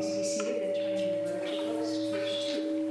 Please be seated and turn your literature books to page 2.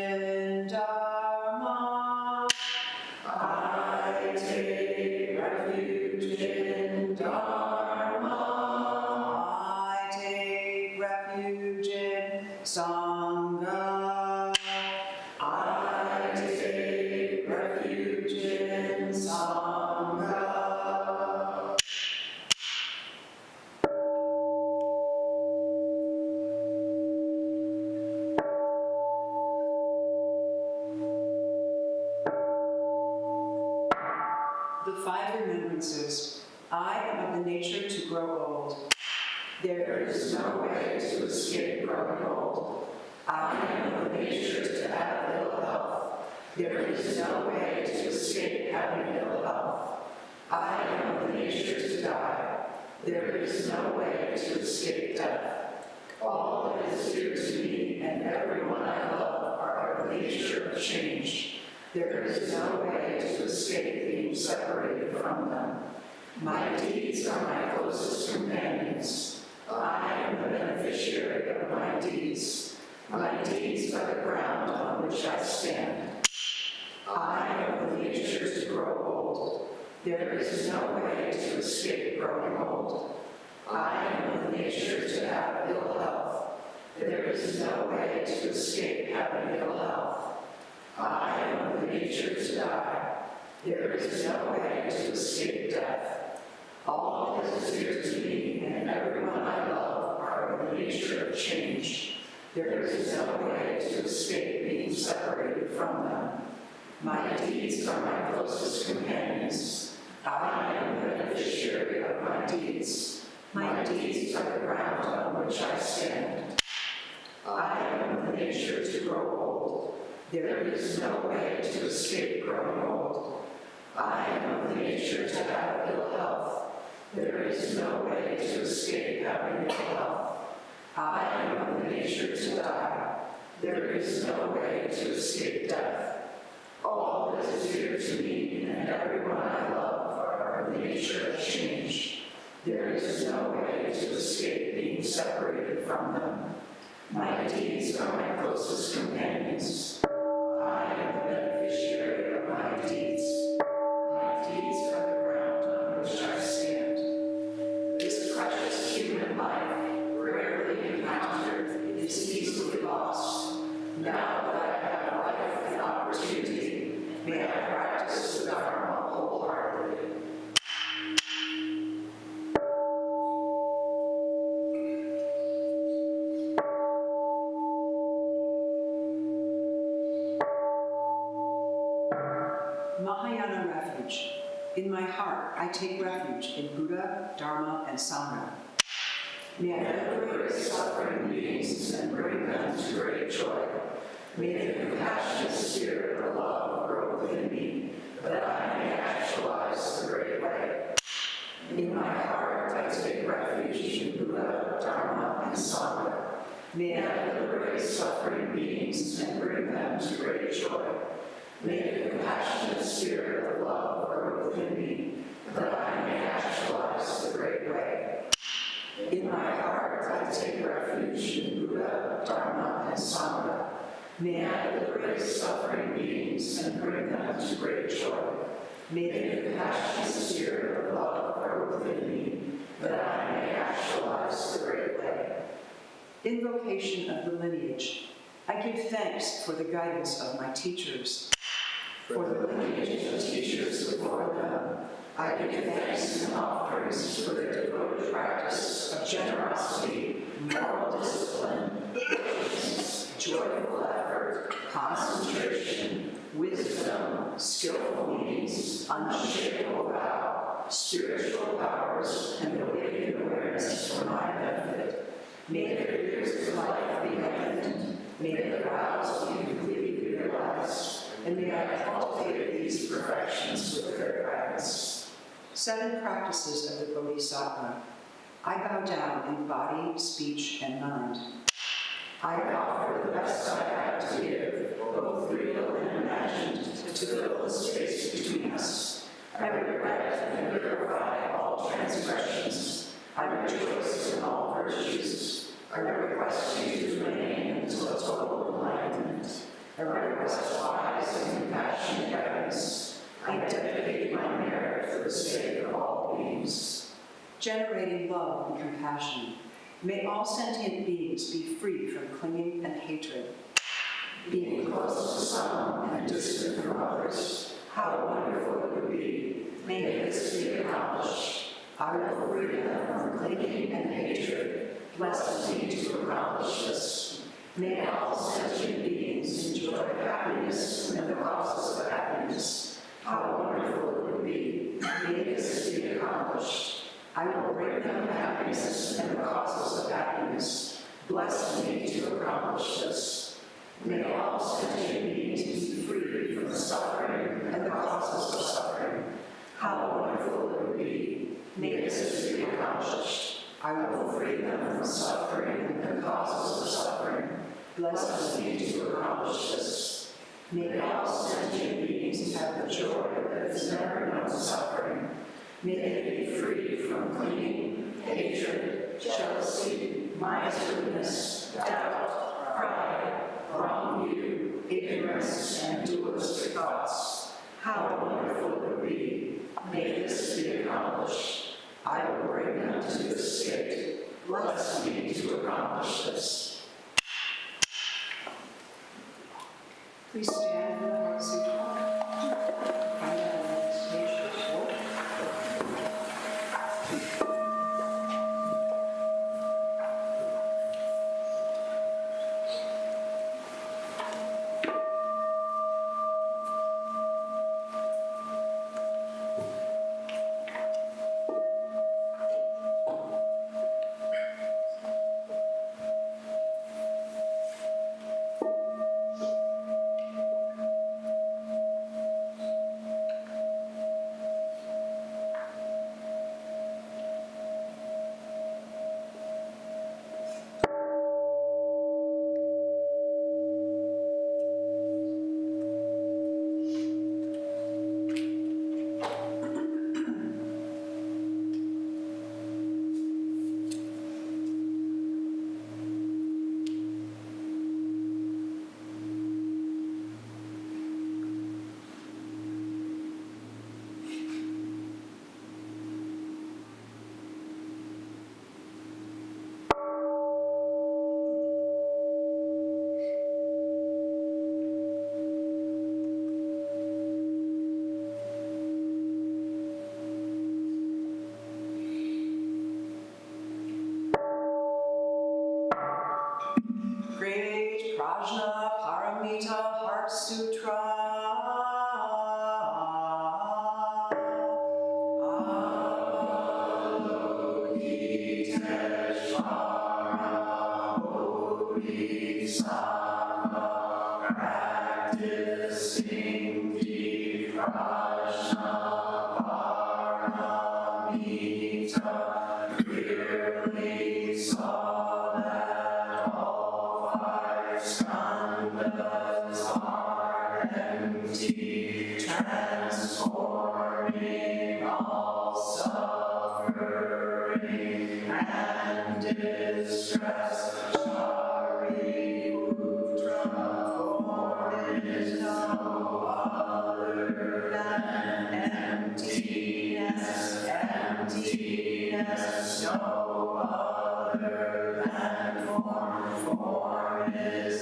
in Dharma. I take refuge in Dharma. I take refuge in Sangha. I take refuge in Sangha. The 5 remembrances. I am of the nature to grow old. There is no way to escape growing old. I am of the nature to have ill health. There is no way to escape having ill health. I am of the nature to die. There is no way to escape death. All that is dear to me and everyone I love are of the nature of change. There is no way to escape being separated from them. My deeds are my closest companions. I am the beneficiary of my deeds. My deeds are the ground on which I stand. I am of the nature to grow old. There is no way to escape growing old. I am of the nature to have ill health. There is no way to escape having ill health. I am of the nature to die. There is no way to escape death. All that is dear to me and everyone I love are of the nature of change. There is no way to escape being separated from them. My deeds are my closest companions. I am the beneficiary of my deeds. My deeds are the ground on which I stand. I am of the nature to grow old. There is no way to escape growing old. I am of the nature to have ill health. There is no way to escape having ill health. I am of the nature to die. There is no way to escape death. All that is dear to me and everyone I love are of the nature of change. There is no way to escape being separated from them. My deeds are my closest companions. I am the beneficiary of my deeds. My deeds are the ground on which I stand. This precious human life, rarely encountered, is easily lost. Now that I have life and opportunity, may I practice the Dharma wholeheartedly. Mahayana refuge. In my heart, I take refuge in Buddha, Dharma, and Sangha. May I liberate suffering beings and bring them to great joy. May the compassionate spirit of love grow within me, that I may actualize the great way. In my heart, I take refuge in Buddha, Dharma, and Sangha. May I liberate suffering beings and bring them to great joy. May the compassionate spirit of love grow within me, that I may actualize the great way. In my heart, I take refuge in Buddha, Dharma, and Sangha. May I liberate suffering beings and bring them to great joy. May the compassionate spirit of love grow within me, that I may actualize the great way. Invocation of the lineage. I give thanks for the guidance of my teachers. For the lineage of teachers before them, I give thanks and offerings for their devoted practice of generosity, moral discipline, patience, joyful effort, concentration, wisdom, skillful means, unshakable vow, spiritual powers, and awakened awareness for my benefit. May their years of life be lengthened. May their vows be completely realized. And may I cultivate these perfections with their guidance. 7 practices of the Bodhisattva. I bow down in body, speech, and mind. I offer the best I have to give, both real and imagined, to fill the space between us. I regret and purify all transgressions. I rejoice in all virtues. I request you to remain until total enlightenment. Arise, wise and compassionate guidance. I dedicate my merit for the sake of all beings. Generating love and compassion, may all sentient beings be free from clinging and hatred. Being close to some and distant from others, how wonderful it would be. May this be accomplished. I will free them from clinging and hatred. Bless me to accomplish this. May all sentient beings enjoy happiness and the causes of happiness. How wonderful it would be. May this be accomplished. I will bring them happiness and the causes of happiness. Bless me to accomplish this. May all sentient beings be free from suffering and the causes of suffering. How wonderful it would be. May this be accomplished. I will free them from suffering and the causes of suffering. Bless me to accomplish this. May all sentient beings have the joy that has never known suffering. May they be free from clinging, hatred, jealousy, miserliness, doubt, pride, wrong view, ignorance, and dualistic thoughts. How wonderful it would be. May this be accomplished. I will bring them to this state. Bless me to accomplish this. Please stand for the Heart Sutra. Find out the next page or so. Great Prajna Paramita Heart Sutra. Avalokiteshvara Bodhisattva, practicing deep Prajna Paramita, clearly saw that all five skandhas are empty, transforming all suffering and distress. Shariputra, form is no other than emptiness, emptiness, no other than form, form is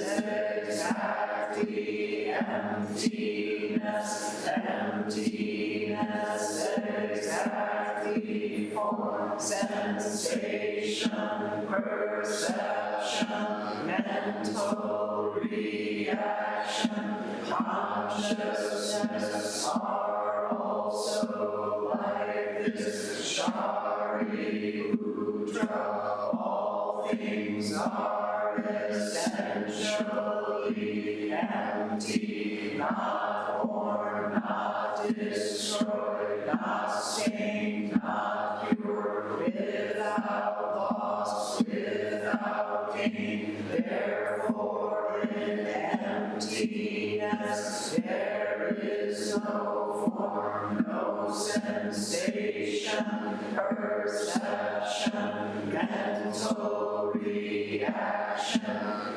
exactly emptiness, emptiness, exactly form, sensation, perception, mental reaction, consciousness are also like this. Shariputra, all things are essentially empty, not born, not destroyed, not stained, not pure, without loss, without gain. Therefore, in empty emptiness. There is no form, no sensation, perception, mental reaction,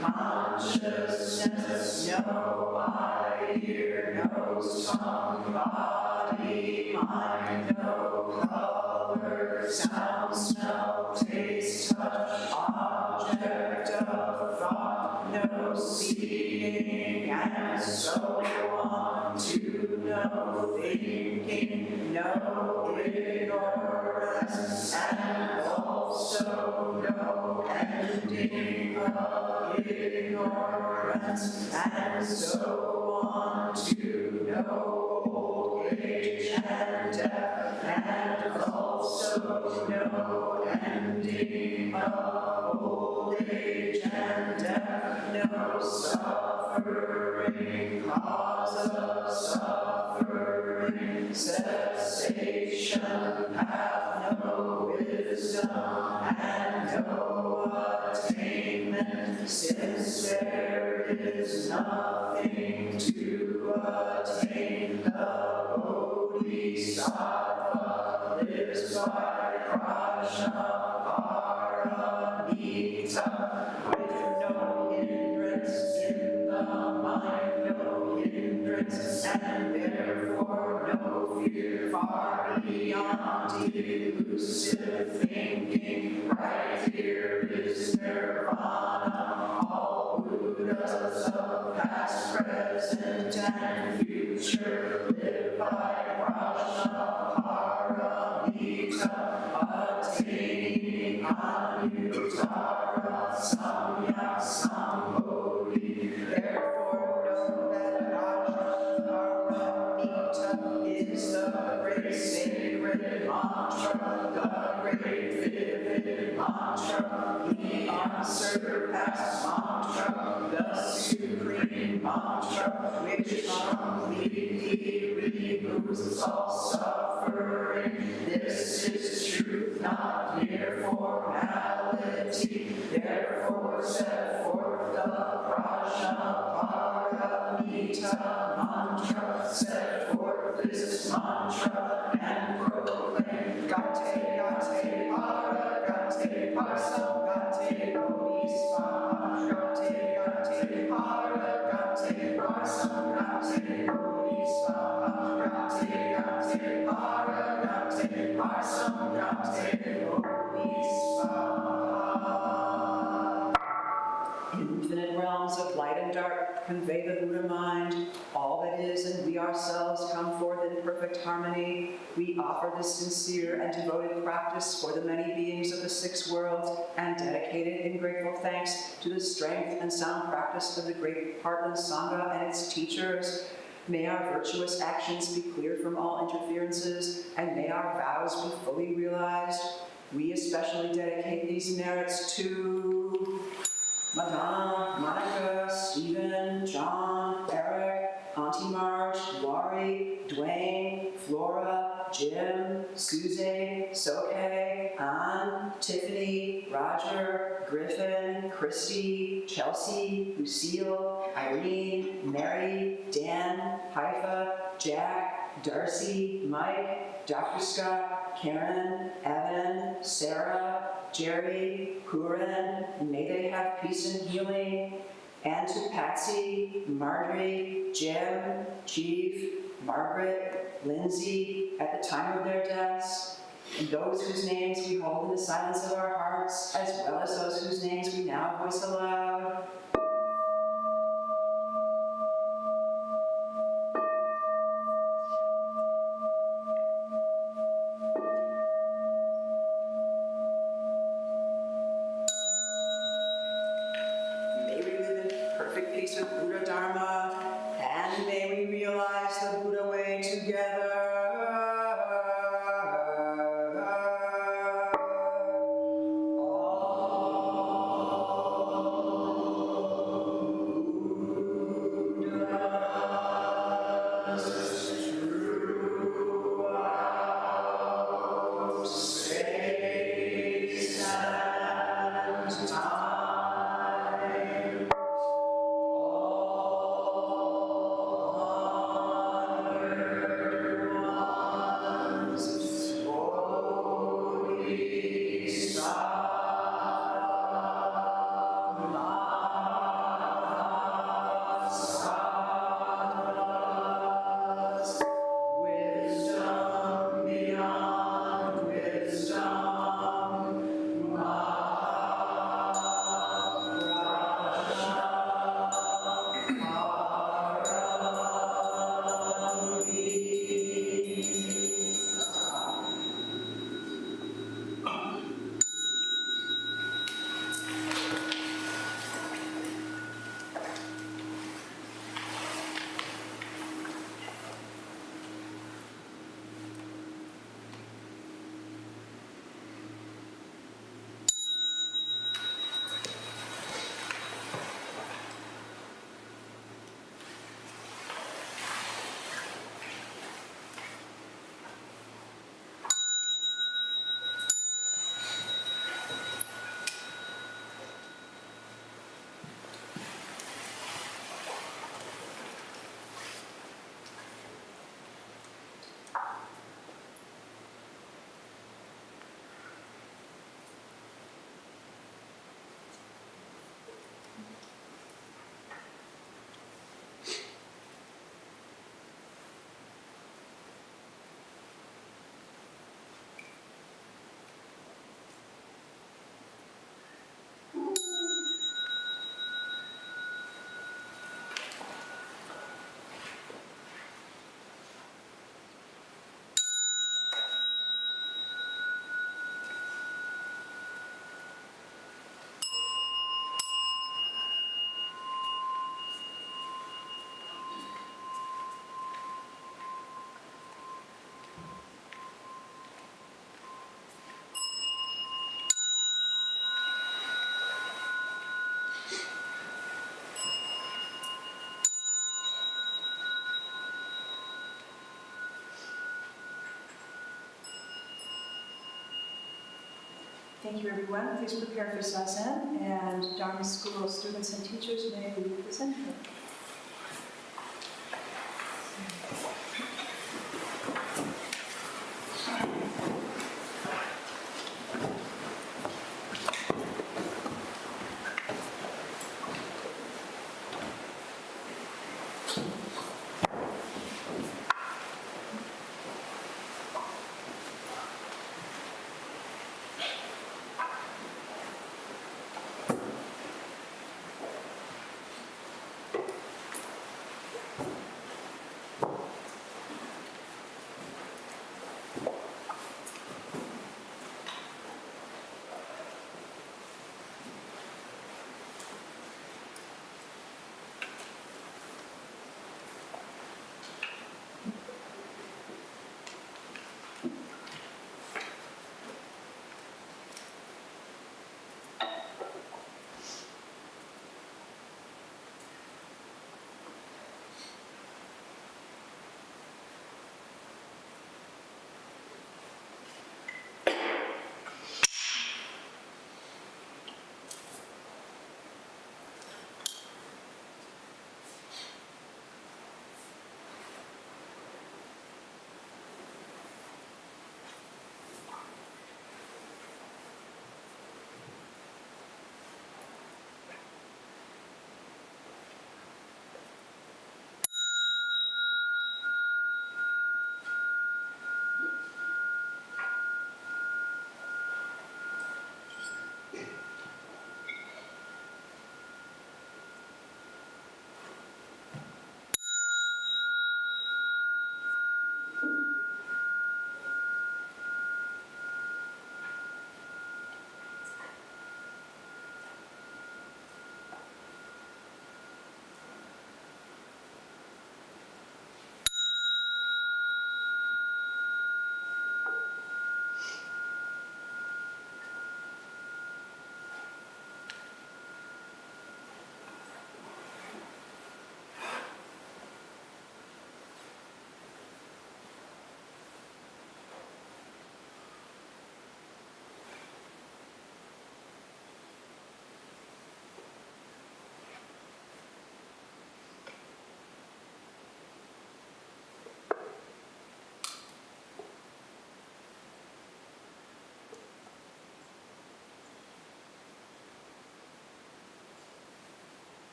consciousness, no eye, ear, nose, tongue, body, mind, no color, sound, smell, taste, touch, object of thought, no seeing, and so on, to no thinking, no ignorance, and also no ending of ignorance, and so on, to no old age and death, and also no ending of old age and death, no suffering, cause of suffering, cessation, hath no wisdom, and no attainment, since there is nothing to attain. The Bodhisattva lives by Prajnaparamita, with no hindrance in the mind, no hindrance, and therefore no fear, far beyond elusive thinking. Right here is nirvana. All Buddhas of past, present, and future live by Prajnaparamita, attaining Anuttara Samyak Sambodhi. Therefore know that Prajnaparamita is the great sacred mantra, the great vivid mantra, the unsurpassed mantra, the supreme mantra, which completely removes all suffering. This is truth, not mere formality. Therefore set forth the Prajnaparamita mantra, set forth this mantra, and proclaim Gate, Gate, Para, Gate, Parsam, Gate, Bodhisvaha, Gate, Gate, Para, Gate, Parsam, Gate, Bodhisvaha, Gate, Gate, Para, Gate, Parsam, Gate, Bodhisvaha. Infinite realms of light and dark convey the Buddha mind. All that is and we ourselves come forth in perfect harmony. We offer this sincere and devoted practice for the many beings of the six worlds, and dedicate it in grateful thanks to the strength and sound practice of the great Heartless Sangha and its teachers. May our virtuous actions be cleared from all interferences, and may our vows be fully realized. We especially dedicate these merits to Madame, Monica, Stephen, John, Eric, Auntie Marge, Laurie, Dwayne, Flora, Jim, Suze, Soke, Ann, Tiffany, Roger, Griffin, Christy, Chelsea, Lucille, Irene, Mary, Dan, Haifa, Jack, Darcy, Mike, Dr. Scott, Karen, Evan, Sarah, Jerry, Purin, may they have peace and healing. And to Patsy, Marjorie, Jim, Chief, Margaret, Lindsay, at the time of their deaths, and those whose names we hold in the silence of our hearts, as well as those whose names we now voice aloud. May we live in perfect peace with Buddha Dharma, and may we realize the Buddha way together. All Thank you, everyone. Please prepare for Zazen, and Dharma School students and teachers may leave the center.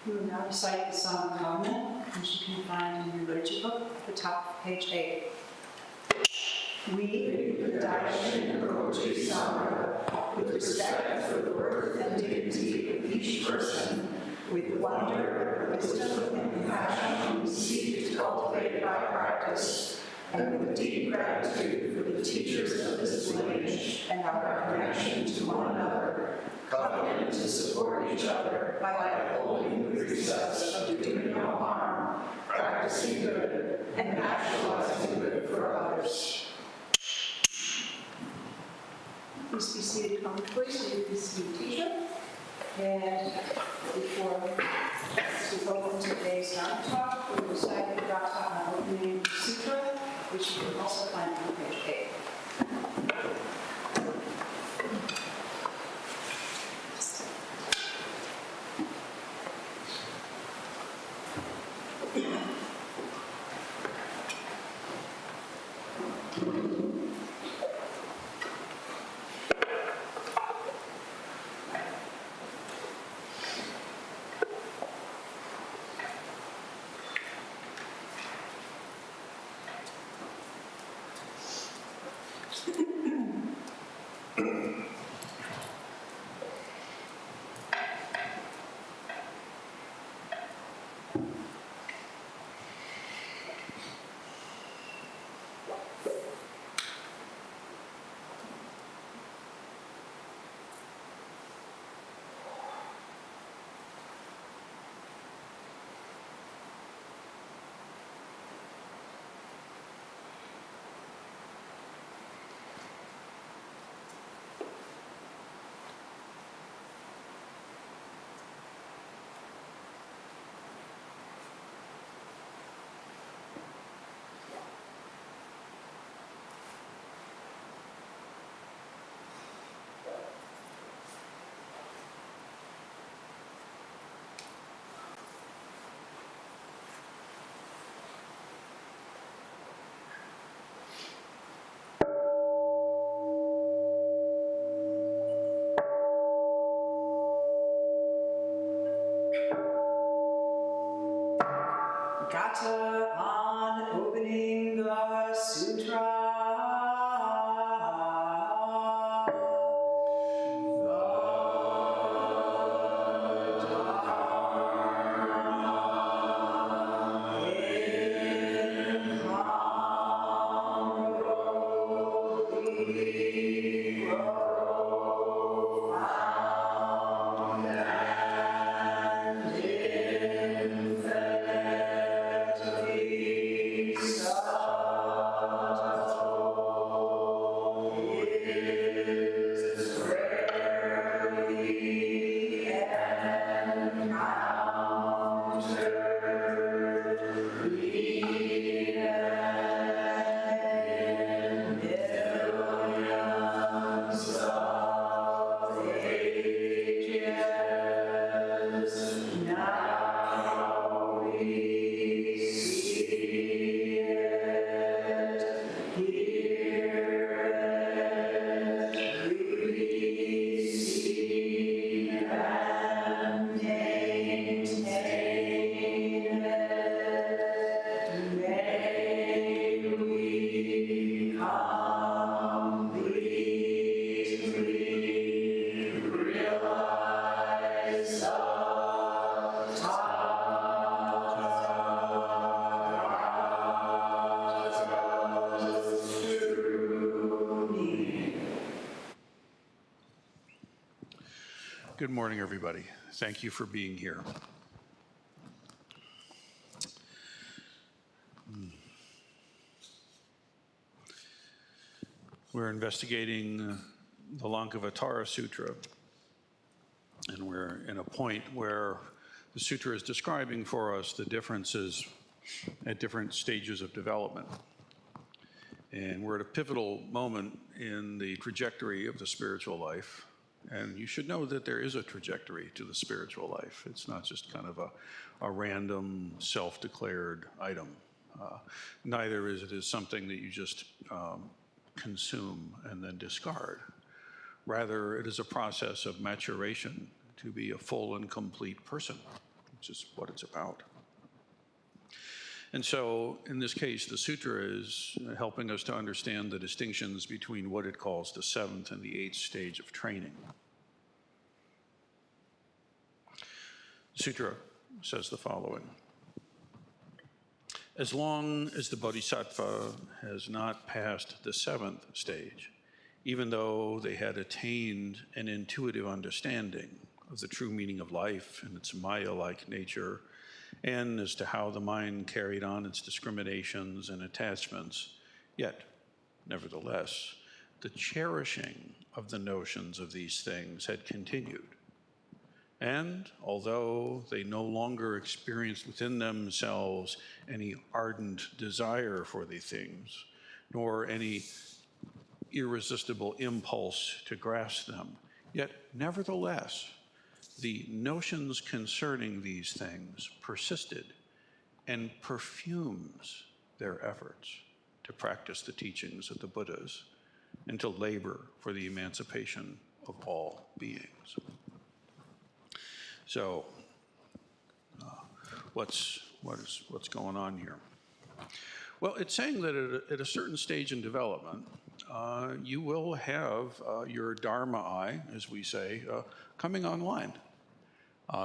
We will now recite the Song of Atonement, which you can find in your liturgy book at the top of page 8. We, the Daishin Roshii Sangha, with respect for the worth and dignity of each person, with wonder, wisdom, and compassion we seek to cultivate by practice, and with deep gratitude for the teachers of this lineage and our connection to one another, covenant to support each other by upholding the precepts of doing no harm, practicing good, and actualizing good for others. Please be seated comfortably so you can see the teacher. And before we open today's talk, we will recite the Lankavatara Sutra, which you can also find on page 8. Gata on opening the sutra. Good morning, everybody. Thank you for being here. We're investigating the Lankavatara Sutra, and we're in a point where the sutra is describing for us the differences at different stages of development. And we're at a pivotal moment in the trajectory of the spiritual life. And you should know that there is a trajectory to the spiritual life. It's not just kind of a random, self-declared item. Neither is it something that you just consume and then discard. Rather, it is a process of maturation to be a full and complete person, which is what it's about. And so, in this case, the sutra is helping us to understand the distinctions between what it calls the 7th and the 8th stage of training. The sutra says the following: as long as the bodhisattva has not passed the 7th stage, even though they had attained an intuitive understanding of the true meaning of life and its Maya-like nature, and as to how the mind carried on its discriminations and attachments, yet, nevertheless, the cherishing of the notions of these things had continued. And although they no longer experienced within themselves any ardent desire for these things, nor any irresistible impulse to grasp them, yet nevertheless, the notions concerning these things persisted and perfumes their efforts to practice the teachings of the Buddhas and to labor for the emancipation of all beings. So, what's going on here? Well, it's saying that at a certain stage in development, you will have your Dharma eye, as we say, coming online.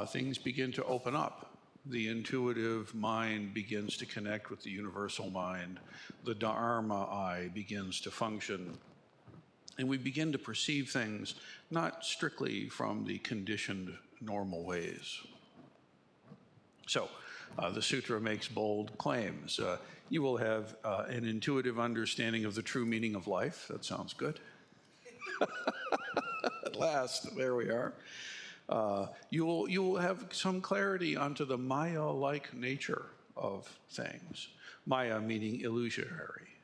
Things begin to open up. The intuitive mind begins to connect with the universal mind. The Dharma eye begins to function. And we begin to perceive things not strictly from the conditioned normal ways. So, the sutra makes bold claims. You will have an intuitive understanding of the true meaning of life. That sounds good. At last, there we are. You will have some clarity onto the Maya-like nature of things. Maya meaning illusionary,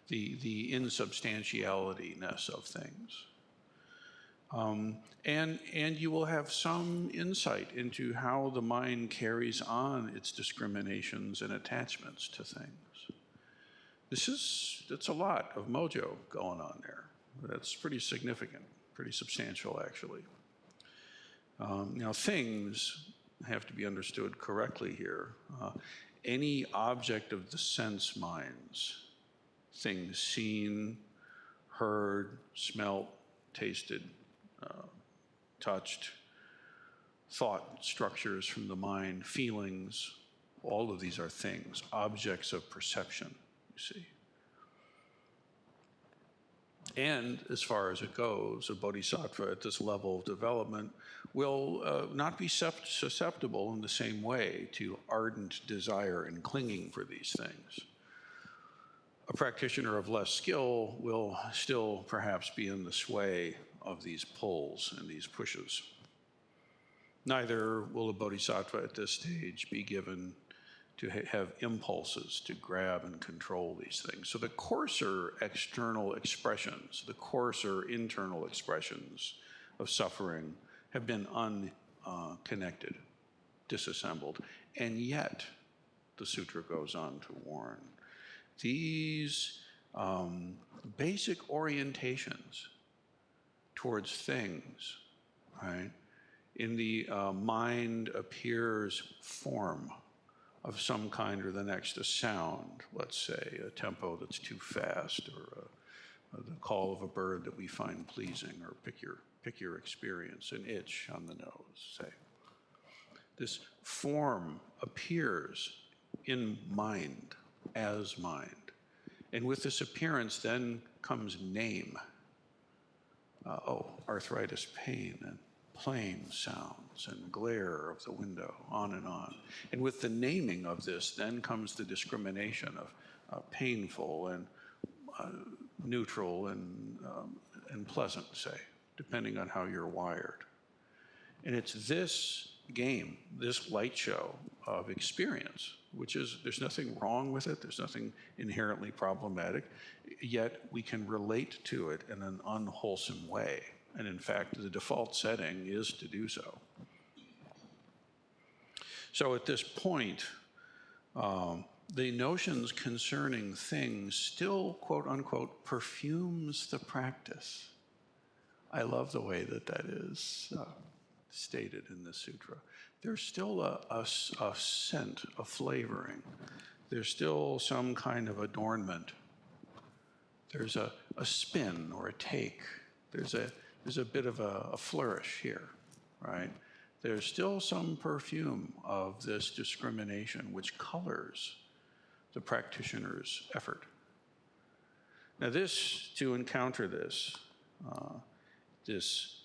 the insubstantiality-ness of things. And you will have some insight into how the mind carries on its discriminations and attachments to things. That's a lot of mojo going on there. That's pretty significant, pretty substantial, actually. Now, things have to be understood correctly here. Any object of the sense minds, things seen, heard, smelt, tasted, touched, thought structures from the mind, feelings, all of these are things, objects of perception, you see. And as far as it goes, a bodhisattva at this level of development will not be susceptible in the same way to ardent desire and clinging for these things. A practitioner of less skill will still perhaps be in the sway of these pulls and these pushes. Neither will a bodhisattva at this stage be given to have impulses to grab and control these things. So the coarser external expressions, the coarser internal expressions of suffering have been unconnected, disassembled. And yet, the sutra goes on to warn, these basic orientations towards things, right? In the mind appears form of some kind or the next, a sound, let's say, a tempo that's too fast, or the call of a bird that we find pleasing, or pick your experience, an itch on the nose, say. This form appears in mind, as mind. And with this appearance then comes name. Arthritis pain, and plane sounds, and glare of the window, on and on. And with the naming of this then comes the discrimination of painful and neutral and pleasant, say, depending on how you're wired. And it's this game, this light show of experience, which is, there's nothing wrong with it, there's nothing inherently problematic, yet we can relate to it in an unwholesome way. And in fact, the default setting is to do so. So at this point, the notions concerning things still, quote unquote, perfumes the practice. I love the way that is stated in this sutra. There's still a scent, a flavoring. There's still some kind of adornment. There's a spin or a take. There's a bit of a flourish here, right? There's still some perfume of this discrimination which colors the practitioner's effort. Now to encounter this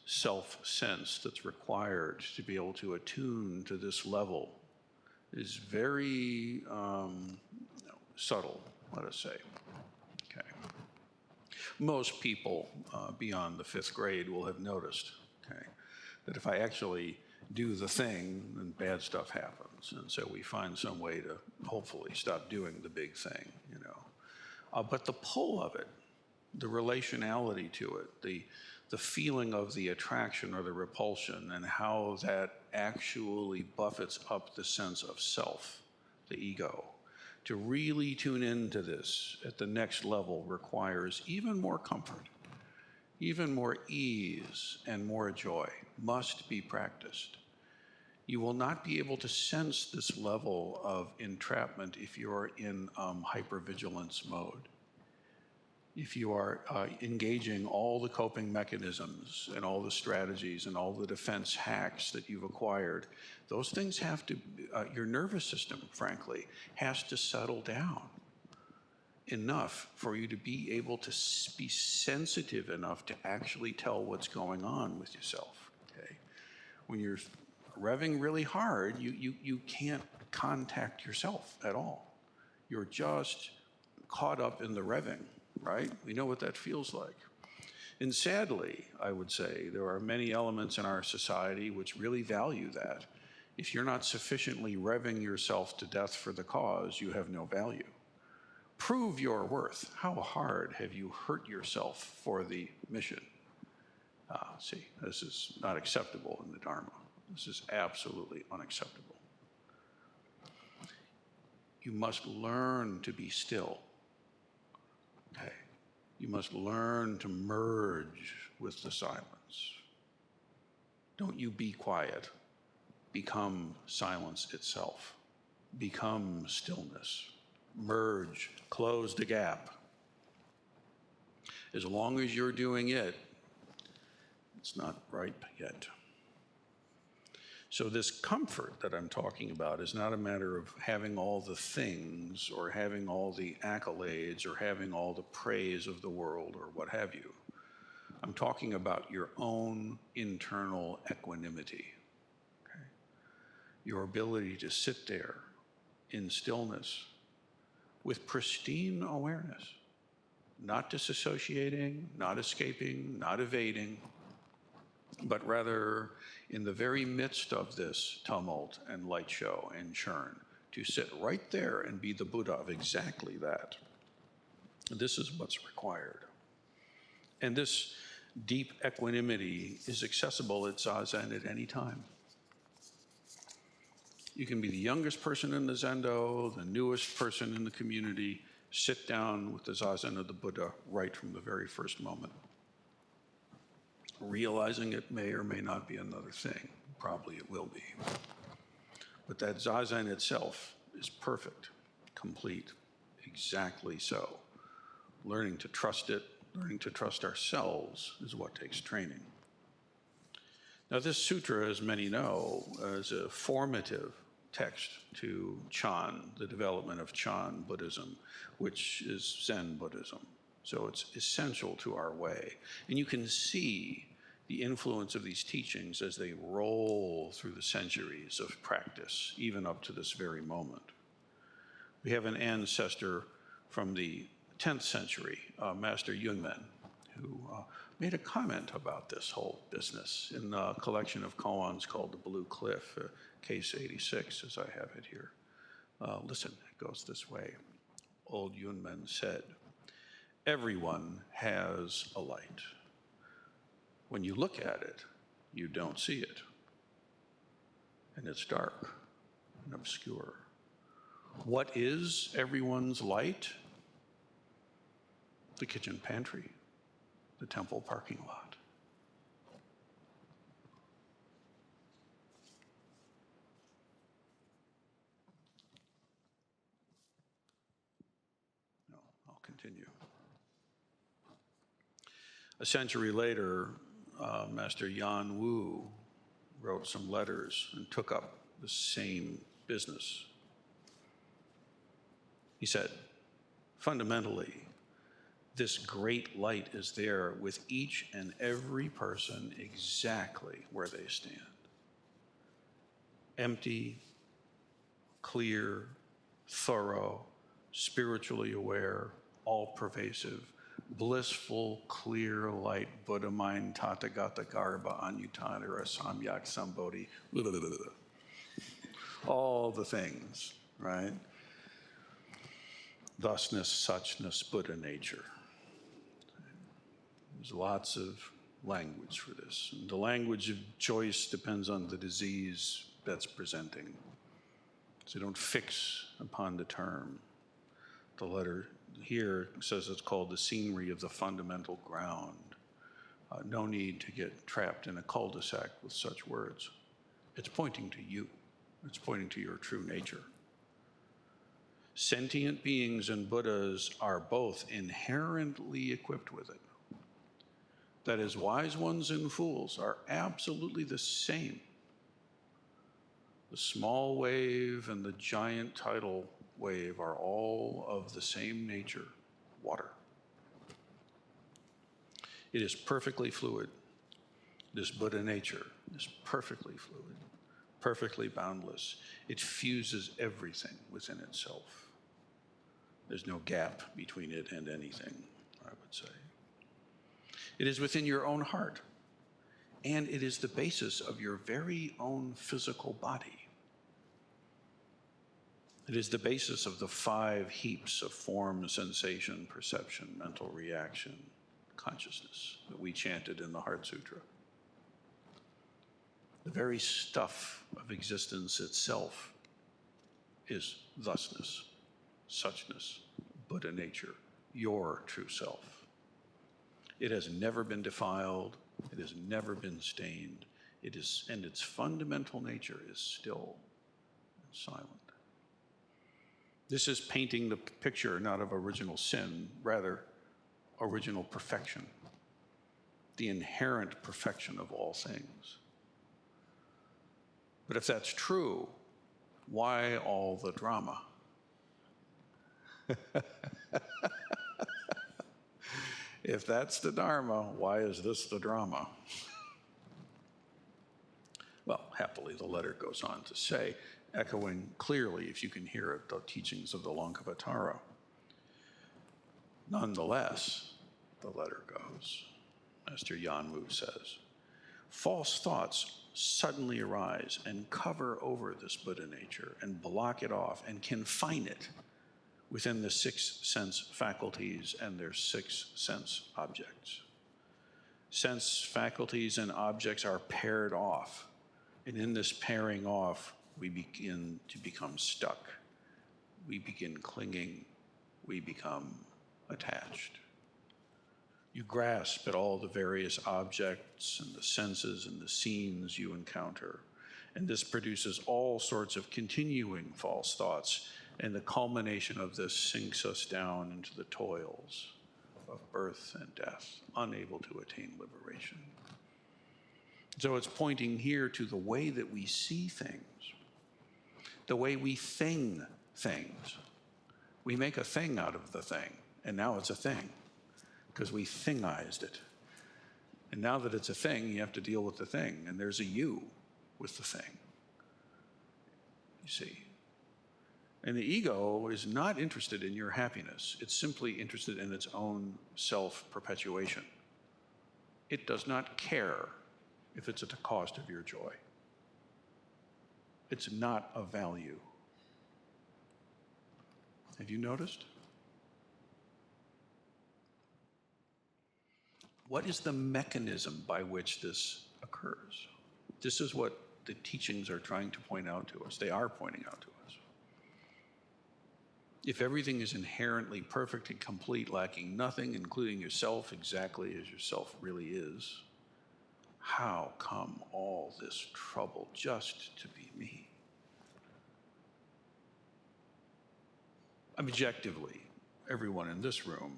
self-sense that's required to be able to attune to this level is very subtle, let us say. Okay. Most people beyond the 5th grade will have noticed, okay, that if I actually do the thing, then bad stuff happens. And so we find some way to hopefully stop doing the big thing, you know. But the pull of it, the relationality to it, the feeling of the attraction or the repulsion, and how that actually buffets up the sense of self, the ego. To really tune into this at the next level requires even more comfort, even more ease, and more joy, must be practiced. You will not be able to sense this level of entrapment if you're in hypervigilance mode. If you are engaging all the coping mechanisms and all the strategies and all the defense hacks that you've acquired, those things have to, your nervous system, frankly, has to settle down enough for you to be able to be sensitive enough to actually tell what's going on with yourself, okay? When you're revving really hard, you can't contact yourself at all. You're just caught up in the revving, right? We know what that feels like. And sadly, I would say, there are many elements in our society which really value that. If you're not sufficiently revving yourself to death for the cause, you have no value. Prove your worth. How hard have you hurt yourself for the mission? See, this is not acceptable in the Dharma. This is absolutely unacceptable. You must learn to be still. Okay. You must learn to merge with the silence. Don't you be quiet. Become silence itself. Become stillness. Merge, close the gap. As long as you're doing it, it's not ripe yet. So this comfort that I'm talking about is not a matter of having all the things or having all the accolades or having all the praise of the world or what have you. I'm talking about your own internal equanimity, okay? Your ability to sit there in stillness with pristine awareness, not disassociating, not escaping, not evading, but rather in the very midst of this tumult and light show and churn, to sit right there and be the Buddha of exactly that. This is what's required. And this deep equanimity is accessible at Zazen at any time. You can be the youngest person in the Zendo, the newest person in the community, sit down with the Zazen of the Buddha right from the very first moment. Realizing it may or may not be another thing. Probably it will be. But that Zazen itself is perfect, complete, exactly so. Learning to trust it, learning to trust ourselves is what takes training. Now this sutra, as many know, is a formative text to Chan, the development of Chan Buddhism, which is Zen Buddhism. So it's essential to our way. And you can see the influence of these teachings as they roll through the centuries of practice, even up to this very moment. We have an ancestor from the 10th century, Master Yunmen, who made a comment about this whole business in a collection of koans called The Blue Cliff, case 86, as I have it here. Listen, it goes this way. Old Yunmen said, "Everyone has a light. When you look at it, you don't see it. And it's dark and obscure. What is everyone's light? The kitchen pantry, the temple parking lot. continue. A century later, Master Yan Wu wrote some letters and took up the same business. He said, fundamentally, this great light is there with each and every person exactly where they stand. Empty, clear, thorough, spiritually aware, all-pervasive, blissful, clear light, Buddha mind, Tathagata Garba, Anyutara, Samyak Sambodhi, all the things, right? Thusness, suchness, Buddha nature. There's lots of language for this. And the language of choice depends on the disease that's presenting. So don't fix upon the term. The letter here says it's called the scenery of the fundamental ground. No need to get trapped in a cul-de-sac with such words. It's pointing to you. It's pointing to your true nature. Sentient beings and Buddhas are both inherently equipped with it. That is, wise ones and fools are absolutely the same. The small wave and the giant tidal wave are all of the same nature, water. It is perfectly fluid. This Buddha nature is perfectly fluid, perfectly boundless. It fuses everything within itself. There's no gap between it and anything, I would say. It is within your own heart, and it is the basis of your very own physical body. It is the basis of the 5 heaps of form, sensation, perception, mental reaction, consciousness that we chanted in the Heart Sutra. The very stuff of existence itself is thusness, suchness, Buddha nature, your true self. It has never been defiled, it has never been stained, and its fundamental nature is still and silent. This is painting the picture not of original sin, rather original perfection, the inherent perfection of all things. But if that's true, why all the drama? If that's the Dharma, why is this the drama? Well, happily, the letter goes on to say, echoing clearly, if you can hear it, the teachings of the Lankavatara. Nonetheless, the letter goes, Master Yan Wu says, false thoughts suddenly arise and cover over this Buddha nature and block it off and confine it within the 6 sense faculties and their 6 sense objects. Sense faculties and objects are paired off, and in this pairing off, we begin to become stuck. We begin clinging. We become attached. You grasp at all the various objects and the senses and the scenes you encounter, and this produces all sorts of continuing false thoughts, and the culmination of this sinks us down into the toils of birth and death, unable to attain liberation. So it's pointing here to the way that we see things, the way we thing things. We make a thing out of the thing, and now it's a thing, because we thingized it. And now that it's a thing, you have to deal with the thing, and there's a you with the thing. You see? And the ego is not interested in your happiness. It's simply interested in its own self-perpetuation. It does not care if it's at the cost of your joy. It's not of value. Have you noticed? What is the mechanism by which this occurs? This is what the teachings are trying to point out to us. They are pointing out to us. If everything is inherently perfect and complete, lacking nothing, including yourself exactly as yourself really is, how come all this trouble just to be me? Objectively, everyone in this room,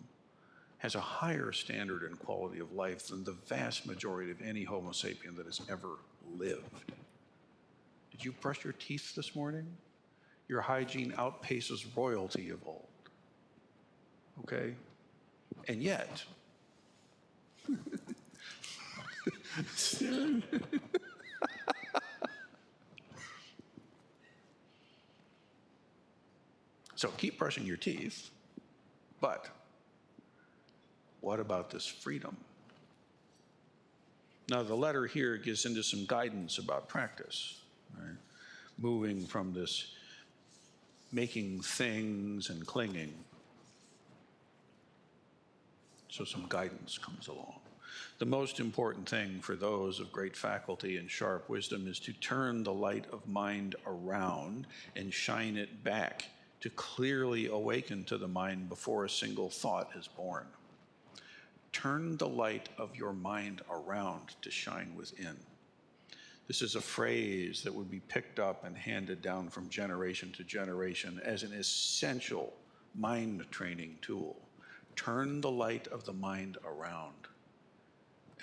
has a higher standard and quality of life than the vast majority of any Homo sapien that has ever lived. Did you brush your teeth this morning? Your hygiene outpaces royalty of old. Okay? And yet, so keep brushing your teeth, but what about this freedom? Now, the letter here gives into some guidance about practice, right? Moving from this making things and clinging. So some guidance comes along. The most important thing for those of great faculty and sharp wisdom is to turn the light of mind around and shine it back, to clearly awaken to the mind before a single thought is born. Turn the light of your mind around to shine within. This is a phrase that would be picked up and handed down from generation to generation as an essential mind training tool. Turn the light of the mind around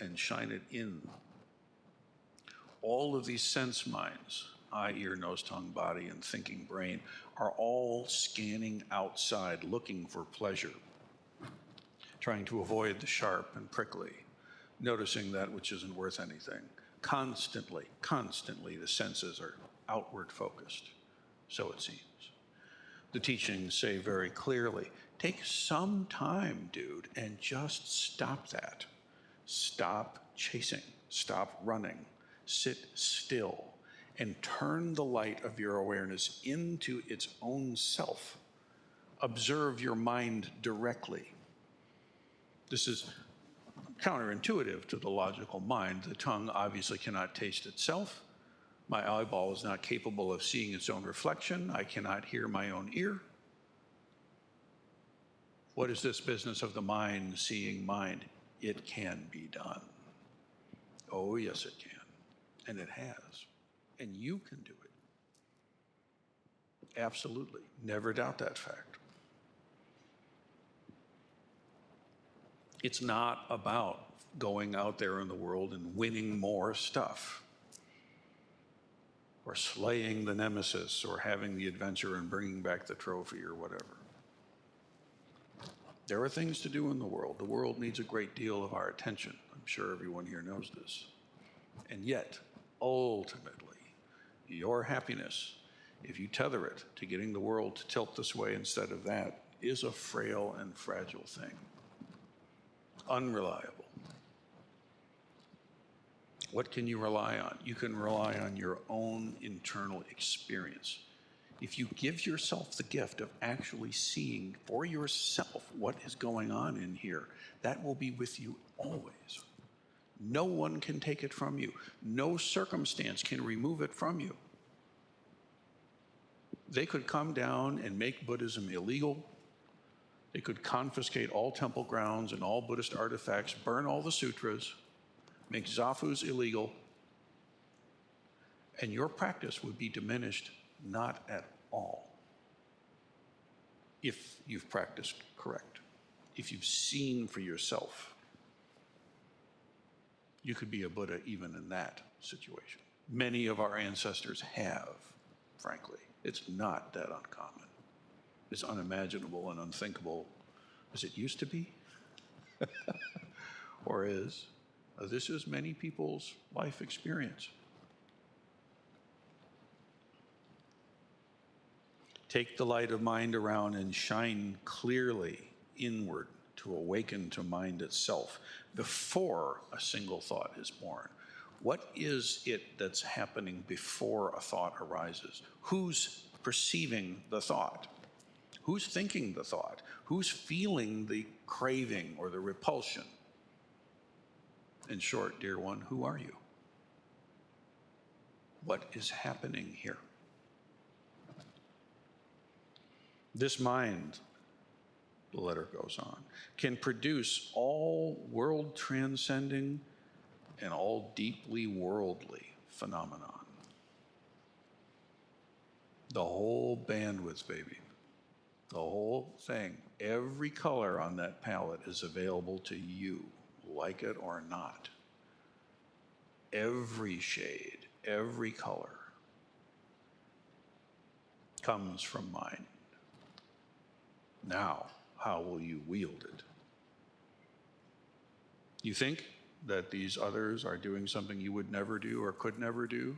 and shine it in. All of these sense minds, eye, ear, nose, tongue, body, and thinking brain, are all scanning outside, looking for pleasure, trying to avoid the sharp and prickly, noticing that which isn't worth anything. Constantly, the senses are outward focused, so it seems. The teachings say very clearly, take some time, dude, and just stop that. Stop chasing, stop running, sit still, and turn the light of your awareness into its own self. Observe your mind directly. This is counterintuitive to the logical mind. The tongue obviously cannot taste itself. My eyeball is not capable of seeing its own reflection. I cannot hear my own ear. What is this business of the mind seeing mind? It can be done. Oh, yes, it can. And it has. And you can do it. Absolutely. Never doubt that fact. It's not about going out there in the world and winning more stuff, or slaying the nemesis, or having the adventure and bringing back the trophy, or whatever. There are things to do in the world. The world needs a great deal of our attention. I'm sure everyone here knows this. And yet, ultimately, your happiness, if you tether it to getting the world to tilt this way instead of that, is a frail and fragile thing. Unreliable. What can you rely on? You can rely on your own internal experience. If you give yourself the gift of actually seeing for yourself what is going on in here, that will be with you always. No one can take it from you. No circumstance can remove it from you. They could come down and make Buddhism illegal. They could confiscate all temple grounds and all Buddhist artifacts, burn all the sutras, make zafus illegal, and your practice would be diminished not at all if you've practiced correct, if you've seen for yourself. You could be a Buddha even in that situation. Many of our ancestors have, frankly. It's not that uncommon. It's unimaginable and unthinkable as it used to be, or is. This is many people's life experience. Take the light of mind around and shine clearly inward to awaken to mind itself before a single thought is born. What is it that's happening before a thought arises? Who's perceiving the thought? Who's thinking the thought? Who's feeling the craving or the repulsion? In short, dear one, who are you? What is happening here? This mind, the letter goes on, can produce all world-transcending and all deeply worldly phenomenon. The whole bandwidth, baby. The whole thing, every color on that palette is available to you, like it or not. Every shade, every color comes from mind. Now, how will you wield it? You think that these others are doing something you would never do or could never do?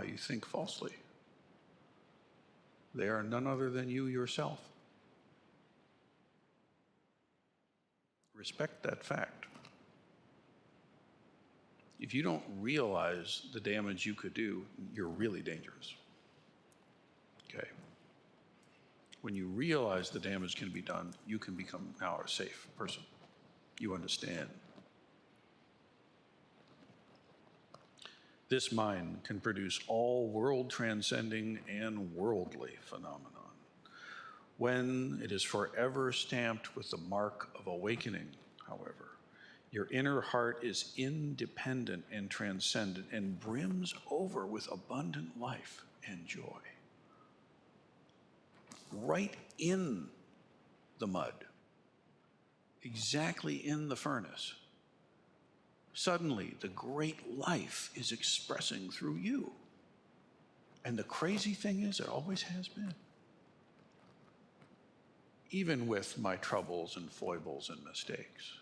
You think falsely. They are none other than you yourself. Respect that fact. If you don't realize the damage you could do, you're really dangerous. Okay? When you realize the damage can be done, you can become now a safe person. You understand. This mind can produce all world-transcending and worldly phenomenon. When it is forever stamped with the mark of awakening, however, your inner heart is independent and transcendent and brims over with abundant life and joy. Right in the mud, exactly in the furnace, suddenly the great life is expressing through you. And the crazy thing is, it always has been. Even with my troubles and foibles and mistakes.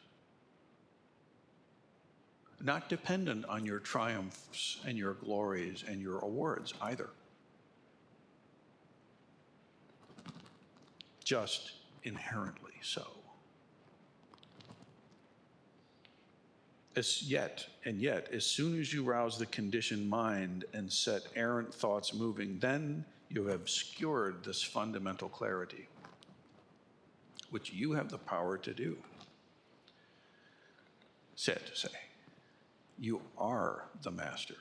Not dependent on your triumphs and your glories and your awards either. Just inherently so. Yet, as soon as you rouse the conditioned mind and set errant thoughts moving, then you have obscured this fundamental clarity, which you have the power to do. Sad to say, you are the master.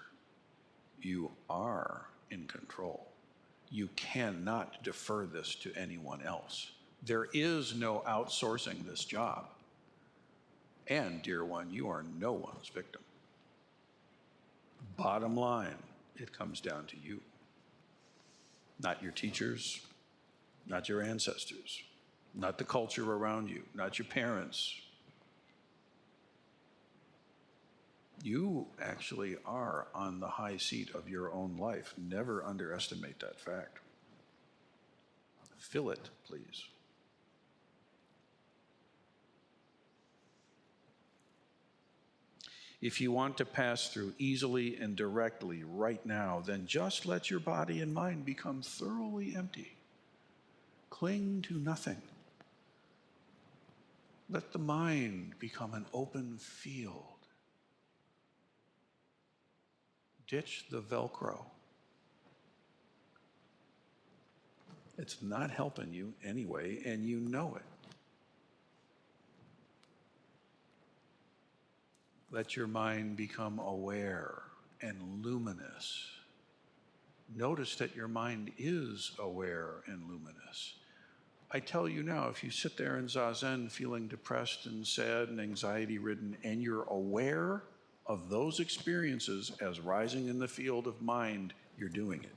You are in control. You cannot defer this to anyone else. There is no outsourcing this job. And, dear one, you are no one's victim. Bottom line, it comes down to you. Not your teachers, not your ancestors, not the culture around you, not your parents. You actually are on the high seat of your own life. Never underestimate that fact. Feel it, please. If you want to pass through easily and directly right now, then just let your body and mind become thoroughly empty. Cling to nothing. Let the mind become an open field. Ditch the Velcro. It's not helping you anyway, and you know it. Let your mind become aware and luminous. Notice that your mind is aware and luminous. I tell you now, if you sit there in Zazen feeling depressed and sad and anxiety-ridden, and you're aware of those experiences as rising in the field of mind, you're doing it.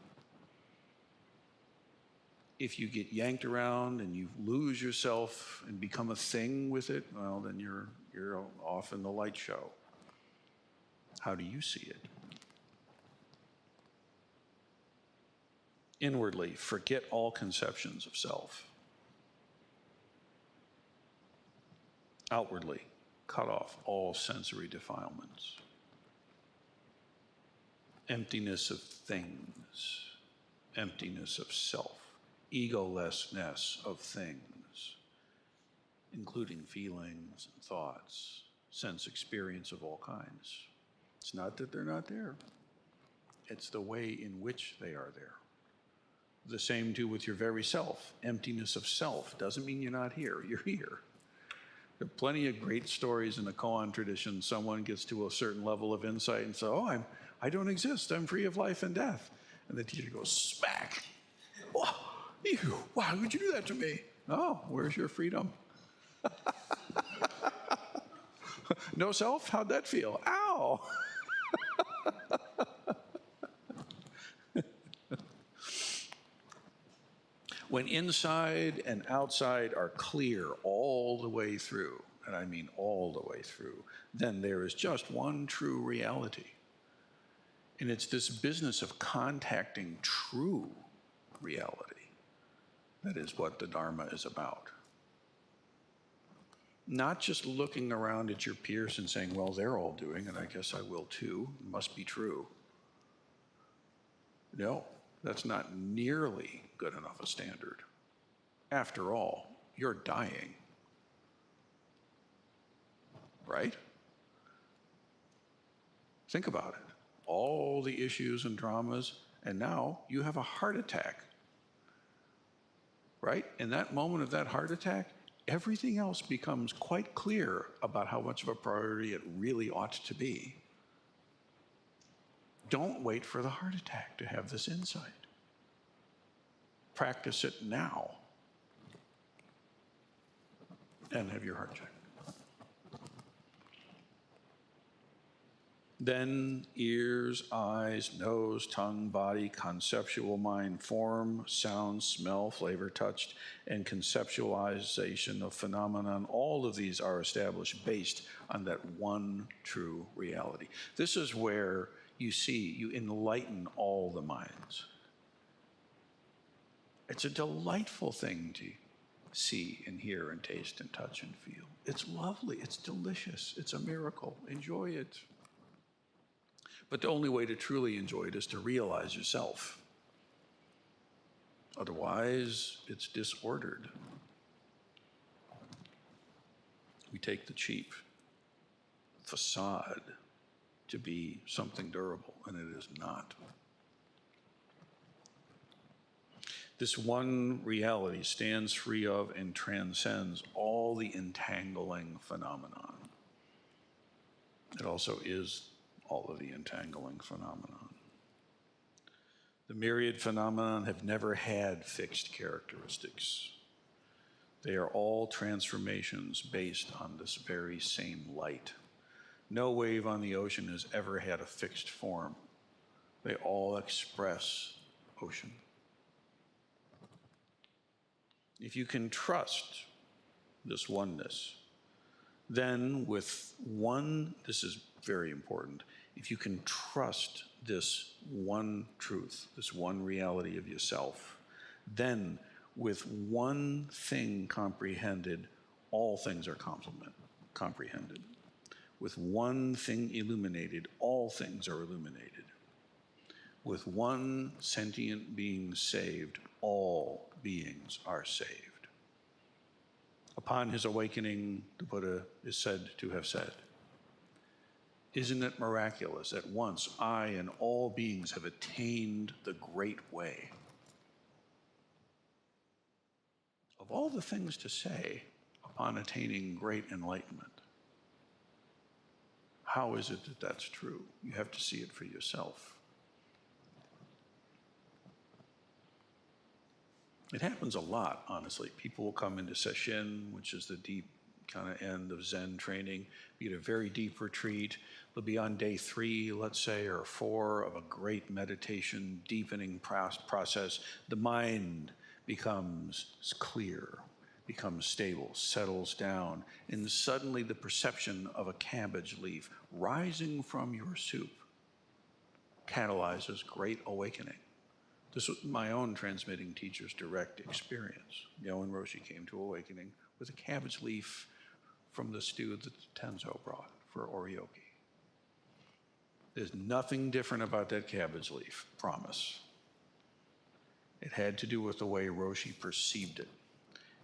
If you get yanked around and you lose yourself and become a thing with it, well, then you're off in the light show. How do you see it? Inwardly, forget all conceptions of self. Outwardly, cut off all sensory defilements. Emptiness of things, emptiness of self, egolessness of things, including feelings and thoughts, sense experience of all kinds. It's not that they're not there. It's the way in which they are there. The same too with your very self. Emptiness of self doesn't mean you're not here. You're here. There are plenty of great stories in the koan tradition. Someone gets to a certain level of insight and says, oh, I don't exist. I'm free of life and death. And the teacher goes, smack. Oh, ew, why would you do that to me? Oh, where's your freedom? No self? How'd that feel? Ow. When inside and outside are clear all the way through, and I mean all the way through, then there is just one true reality. And it's this business of contacting true reality that is what the Dharma is about. Not just looking around at your peers and saying, well, they're all doing it, I guess I will too, it must be true. No, that's not nearly good enough a standard. After all, you're dying, right? Think about it. All the issues and dramas, and now you have a heart attack, right? In that moment of that heart attack, everything else becomes quite clear about how much of a priority it really ought to be. Don't wait for the heart attack to have this insight. Practice it now and have your heart checked. Then ears, eyes, nose, tongue, body, conceptual mind, form, sound, smell, flavor, touch, and conceptualization of phenomenon. All of these are established based on that one true reality. This is where you see, you enlighten all the minds. It's a delightful thing to see and hear and taste and touch and feel. It's lovely, it's delicious, it's a miracle. Enjoy it. But the only way to truly enjoy it is to realize yourself. Otherwise, it's disordered. We take the cheap facade to be something durable, and it is not. This one reality stands free of and transcends all the entangling phenomenon. It also is all of the entangling phenomenon. The myriad phenomenon have never had fixed characteristics. They are all transformations based on this very same light. No wave on the ocean has ever had a fixed form. They all express ocean. If you can trust this oneness, then with one, this is very important, if you can trust this one truth, this one reality of yourself, then with one thing comprehended, all things are comprehended. With one thing illuminated, all things are illuminated. With one sentient being saved, all beings are saved. Upon his awakening, the Buddha is said to have said, "Isn't it miraculous? At once I and all beings have attained the great way." Of all the things to say upon attaining great enlightenment, how is it that that's true? You have to see it for yourself. It happens a lot, honestly. People will come into sesshin, which is the deep kind of end of Zen training, be at a very deep retreat. They'll be on day 3, let's say, or 4 of a great meditation, deepening process. The mind becomes clear, becomes stable, settles down, and suddenly the perception of a cabbage leaf rising from your soup catalyzes great awakening. This was my own transmitting teacher's direct experience. Rinsen Roshii came to awakening with a cabbage leaf from the stew that Tenzo brought for oryoki. There's nothing different about that cabbage leaf, promise. It had to do with the way Roshi perceived it.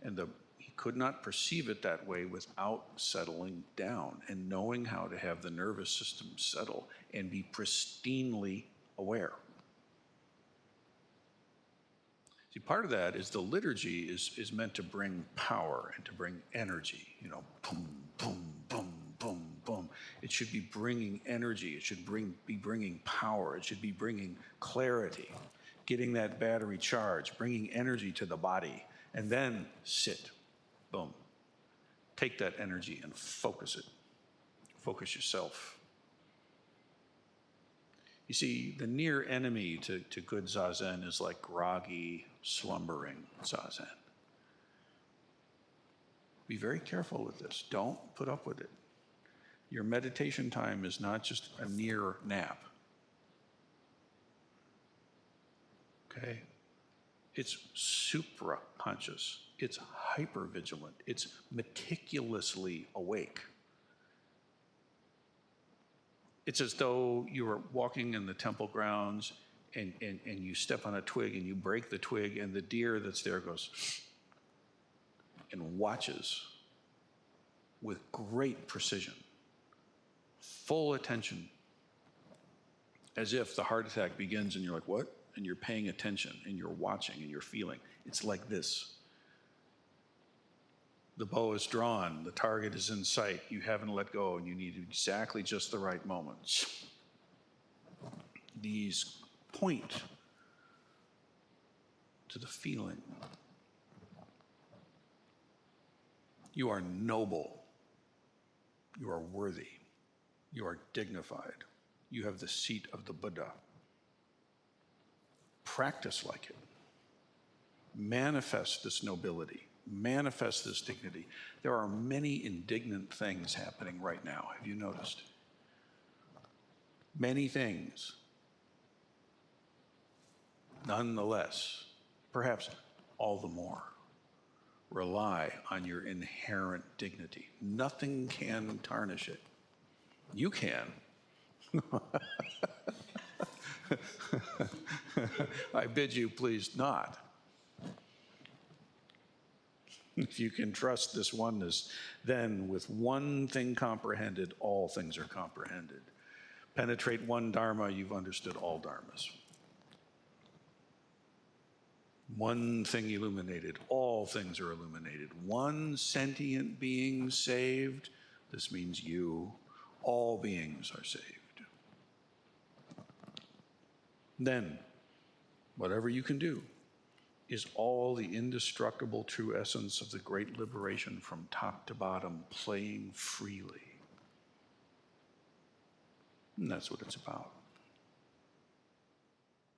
And he could not perceive it that way without settling down and knowing how to have the nervous system settle and be pristinely aware. See, part of that is the liturgy is meant to bring power and to bring energy, boom, boom, boom, boom, boom. It should be bringing energy. It should be bringing power. It should be bringing clarity, getting that battery charged, bringing energy to the body, and then sit, boom. Take that energy and focus it. Focus yourself. You see, the near enemy to good zazen is like groggy, slumbering zazen. Be very careful with this. Don't put up with it. Your meditation time is not just a near nap. Okay? It's supra-conscious. It's hyper-vigilant. It's meticulously awake. It's as though you were walking in the temple grounds and you step on a twig and you break the twig and the deer that's there goes and watches with great precision, full attention, as if the heart attack begins and you're like, what? And you're paying attention and you're watching and you're feeling. It's like this. The bow is drawn, the target is in sight, you haven't let go, and you need exactly just the right moment. These point to the feeling. You are noble. You are worthy. You are dignified. You have the seat of the Buddha. Practice like it. Manifest this nobility. Manifest this dignity. There are many indignant things happening right now. Have you noticed? Many things. Nonetheless, perhaps all the more, rely on your inherent dignity. Nothing can tarnish it. You can. I bid you please not. If you can trust this oneness, then with one thing comprehended, all things are comprehended. Penetrate one dharma, you've understood all dharmas. One thing illuminated, all things are illuminated. One sentient being saved, this means you, all beings are saved. Then, whatever you can do is all the indestructible true essence of the great liberation from top to bottom playing freely. And that's what it's about.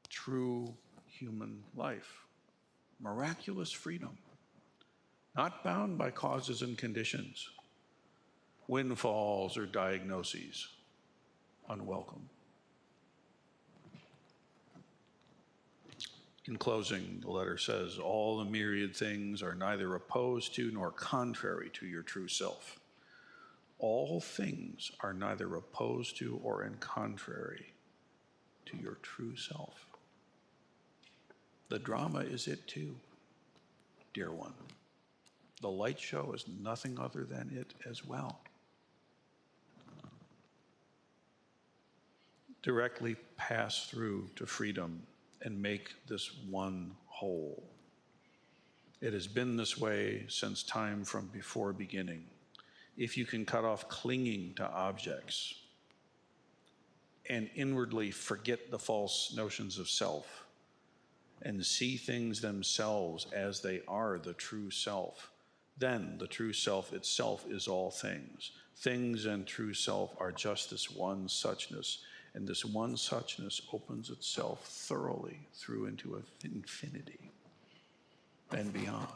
True human life. Miraculous freedom. Not bound by causes and conditions. Windfalls or diagnoses. Unwelcome. In closing, the letter says, all the myriad things are neither opposed to nor contrary to your true self. All things are neither opposed to or in contrary to your true self. The drama is it too, dear one. The light show is nothing other than it as well. Directly pass through to freedom and make this one whole. It has been this way since time from before beginning. If you can cut off clinging to objects and inwardly forget the false notions of self and see things themselves as they are the true self, then the true self itself is all things. Things and true self are just this one suchness, and this one suchness opens itself thoroughly through into infinity and beyond.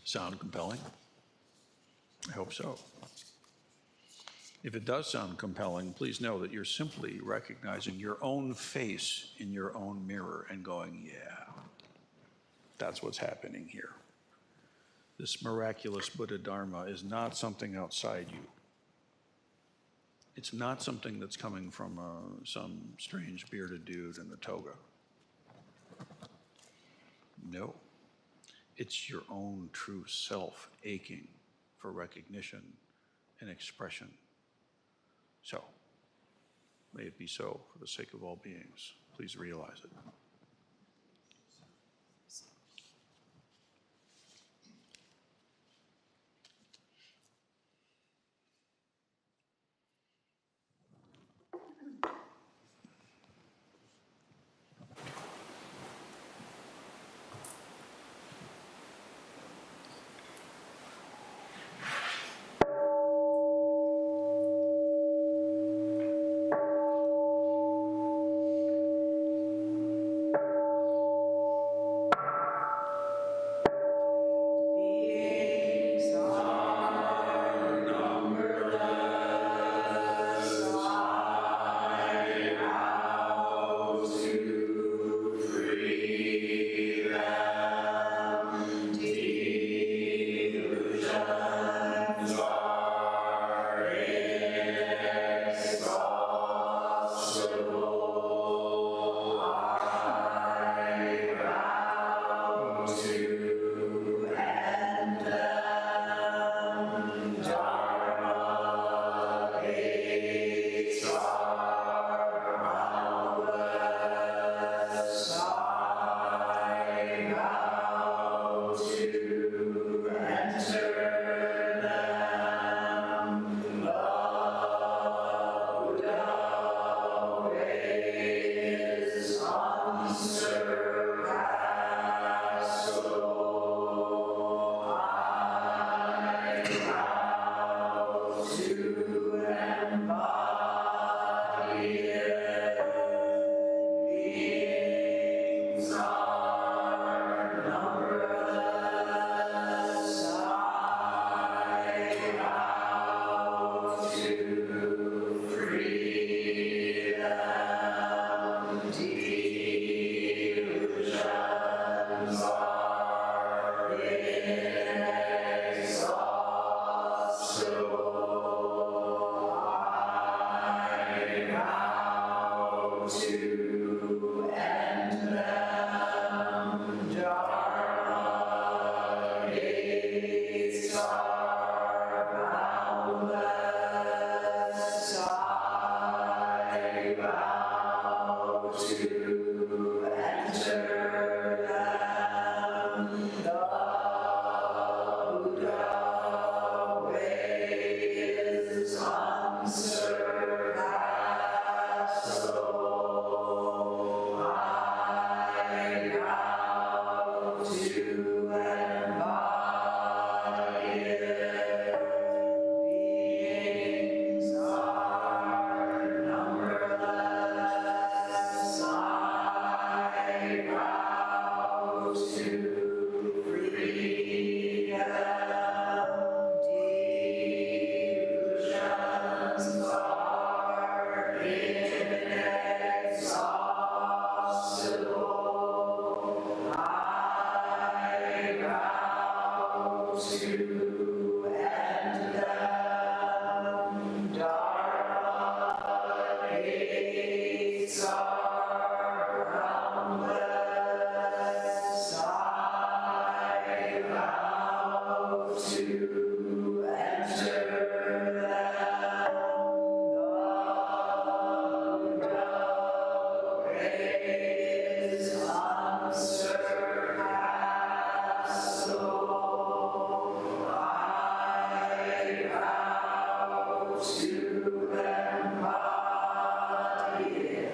Sound compelling? I hope so. If it does sound compelling, please know that you're simply recognizing your own face in your own mirror and going, yeah, that's what's happening here. This miraculous Buddha Dharma is not something outside you. It's not something that's coming from some strange bearded dude in a toga. No. It's your own true self aching for recognition and expression. So, may it be so for the sake of all beings. Please realize it. to end them. Dharma gates are boundless. I vow to enter them. The Buddha way is unsurpassable. I vow to embody it. Beings are numberless. I vow to freedom. Delusions are inexhaustible. I vow to end them. Dharma gates are boundless. I vow to enter them. The Buddha way is unsurpassable. I vow to embody it.